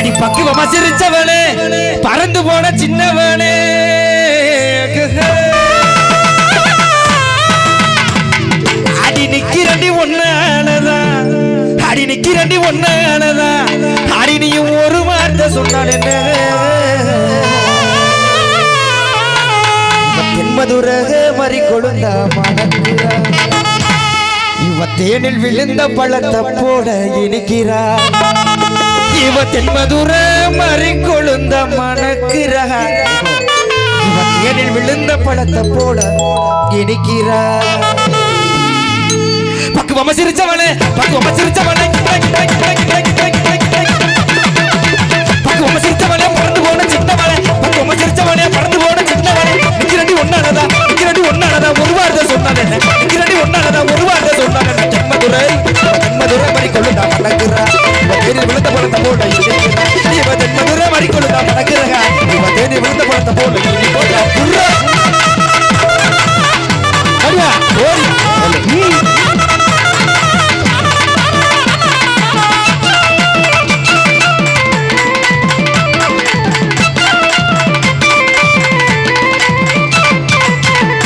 அடி பக்குவமா சிரிச்சவனே பறந்து போன சின்னவனே அடி நிக்கிறண்டி ஒன்னானதா அடி நிக்கிறண்டி ஒன்னானதா அடி நீயும் ஒரு வார்த்தை சொன்னான் என்ன தென்மதுரக மறி கொழுந்தா மணக்கிறா இவ தேனில் விழுந்த பழத்தை போட இனிக்கிறா இவ தென்மதுர மறி கொழுந்த மணக்கிறா இவ தேனில் விழுந்த பழத்தை போட இனிக்கிறா பக்குவமா சிரிச்சவனே